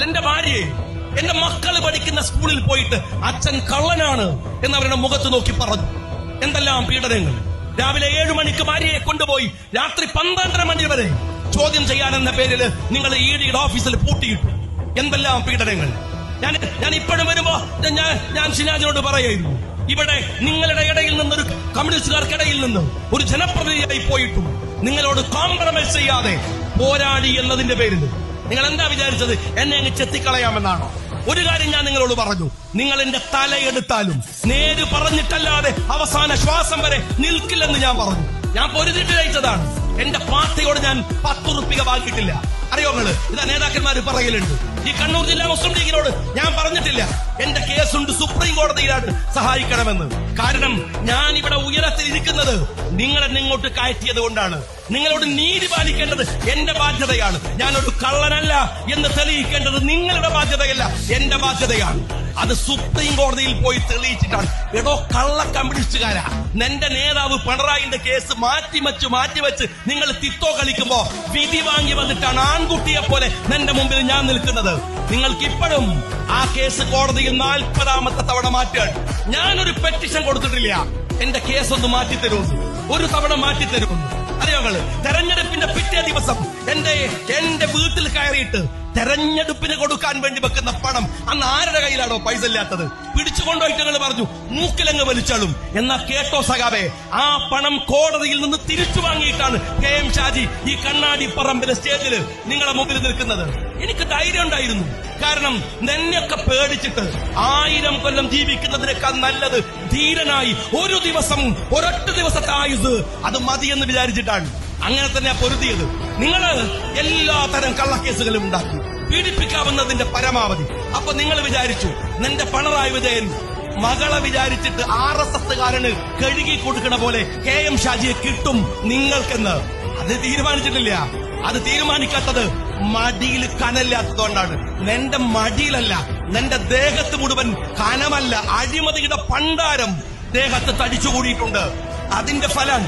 എന്റെ ഭാര്യയെ, എന്റെ മക്കള് പഠിക്കുന്ന സ്കൂളിൽ പോയിട്ട് അച്ഛൻ കള്ളനാണ് എന്ന് അവരുടെ മുഖത്ത് നോക്കി പറഞ്ഞു. എന്തെല്ലാം പീഡനങ്ങൾ! രാവിലെ 7 മണിക്ക് ഭാര്യയെ കൊണ്ടുപോയി രാത്രി 12:30 മണി വരെ ചോദ്യം ചെയ്യാനെന്ന പേരിൽ നിങ്ങൾ ED ഓഫീസിൽ പൂട്ടിയിട്ടു. എന്തെല്ലാം പീഡനങ്ങൾ! ഞാൻ ഇപ്പോഴും വരുമ്പോ ഞാൻ ഷിനാജിനോട് പറയായിരുന്നു, ഇവിടെ നിങ്ങളുടെ ഇടയിൽ നിന്നൊരു കമ്മ്യൂണിസ്റ്റുകാർക്കിടയിൽ നിന്ന് ഒരു ജനപ്രതിനിധിയായി പോയിട്ടും നിങ്ങളോട് കോംപ്രമൈസ് ചെയ്യാതെ പോരാടി എന്നതിന്റെ പേരിൽ നിങ്ങൾ എന്താ വിചാരിച്ചത്? എന്നെ അങ്ങ് ചെത്തിക്കളയാമെന്നാണോ? ഒരു കാര്യം ഞാൻ നിങ്ങളോട് പറഞ്ഞു, നിങ്ങൾ എന്റെ തലയെടുത്താലും നേര് പറഞ്ഞിട്ടല്ലാതെ അവസാന ശ്വാസം വരെ നിൽക്കില്ലെന്ന് ഞാൻ പറഞ്ഞു. ഞാൻ പൊരുതിട്ട് ജയിച്ചതാണ്. എന്റെ പാർട്ടിയോട് ഞാൻ 10 റുപ്യ വാങ്ങിയിട്ടില്ല. അറിയോ നിങ്ങള്? ഇതാ നേതാക്കന്മാര് പറയലുണ്ട്. ഈ കണ്ണൂർ ജില്ലാ മുസ്ലിം ലീഗിനോട് ഞാൻ പറഞ്ഞിട്ടില്ല എന്റെ കേസുണ്ട് സുപ്രീം കോടതിയിലാണ് സഹായിക്കണമെന്ന്. കാരണം ഞാൻ ഇവിടെ ഉയരത്തിൽ ഇരിക്കുന്നത് നിങ്ങളെന്നെ ഇങ്ങോട്ട് കയറ്റിയത് കൊണ്ടാണ്. നിങ്ങളോട് നീതി പാലിക്കേണ്ടത് എന്റെ ബാധ്യതയാണ്. ഞാനൊരു കള്ളനല്ല എന്ന് തെളിയിക്കേണ്ടത് നിങ്ങളുടെ ബാധ്യതയല്ല, എന്റെ ബാധ്യതയാണ്. അത് സുപ്രീം കോടതിയിൽ പോയി തെളിയിച്ചിട്ടാണ്. എടോ കള്ള കമ്മ്യൂണിസ്റ്റുകാരാ, നിന്റെ നേതാവ് പിണറായിന്റെ കേസ് മാറ്റിവെച്ച് നിങ്ങൾ തിത്തോ കളിക്കുമ്പോ വിധി വാങ്ങി വന്നിട്ടാണ് ആൺകുട്ടിയെ പോലെ നിന്റെ മുമ്പിൽ ഞാൻ നിൽക്കുന്നത്. നിങ്ങൾക്ക് ഇപ്പോഴും ആ കേസ് കോടതിയിൽ 40ാമത്തെ തവണ മാറ്റാൻ ഞാനൊരു പെറ്റീഷൻ കൊടുത്തിട്ടില്ല. എന്റെ കേസ് ഒന്ന് മാറ്റിത്തരുമെന്ന്, ഒരു തവണ മാറ്റിത്തരുമെന്ന്. അറിയോ നിങ്ങള്? തെരഞ്ഞെടുപ്പിന്റെ പിറ്റേ ദിവസം എന്റെ വീട്ടിൽ കയറിയിട്ട് തെരഞ്ഞെടുപ്പിന് കൊടുക്കാൻ വേണ്ടി വെക്കുന്ന പണം അന്ന് ആരുടെ കയ്യിലാണോ പൈസ ഇല്ലാത്തത് പിടിച്ചുകൊണ്ടുപോയിട്ട് നിങ്ങൾ പറഞ്ഞു മൂക്കിലങ്ങ് വലിച്ചാളും. എന്നാ കേട്ടോ സഖാവേ, ആ പണം കോടതിയിൽ നിന്ന് തിരിച്ചു വാങ്ങിയിട്ടാണ് KM ഷാജി ഈ കണ്ണാടി പറമ്പിലെ സ്റ്റേജിൽ നിങ്ങളെ മുമ്പിൽ നിൽക്കുന്നത്. എനിക്ക് ധൈര്യം ഉണ്ടായിരുന്നു. കാരണം നിന്നെയൊക്കെ പേടിച്ചിട്ട് 1000 കൊല്ലം ജീവിക്കുന്നതിനേക്കാൾ നല്ലത് ധീരനായി ഒരു ദിവസം, ഒരൊറ്റ ദിവസത്തെ ആയുസ് അത് മതിയെന്ന് വിചാരിച്ചിട്ടാണ്. അങ്ങനെ തന്നെ പൊരുതിയത്. നിങ്ങള് എല്ലാത്തരം കള്ളക്കേസുകളും ഉണ്ടാക്കി, പീഡിപ്പിക്കാവുന്നതിന്റെ പരമാവധി. അപ്പൊ നിങ്ങൾ വിചാരിച്ചു നിന്റെ പിണറായി വിജയൻ മകളെ വിചാരിച്ചിട്ട് RSSകാരന് കഴുകി കൊടുക്കണ പോലെ KM ഷാജിയെ കിട്ടും നിങ്ങൾക്കെന്ന്. അത് തീരുമാനിച്ചിട്ടില്ല. അത് തീരുമാനിക്കാത്തത് മടിയിൽ കനല്ലാത്തതുകൊണ്ടാണ്. നിന്റെ മടിയിലല്ല, നിന്റെ ദേഹത്ത് മുഴുവൻ കനമല്ല, അഴിമതിയുടെ പണ്ടാരം ദേഹത്ത് തടിച്ചുകൂടിയിട്ടുണ്ട്. അതിന്റെ ഫലം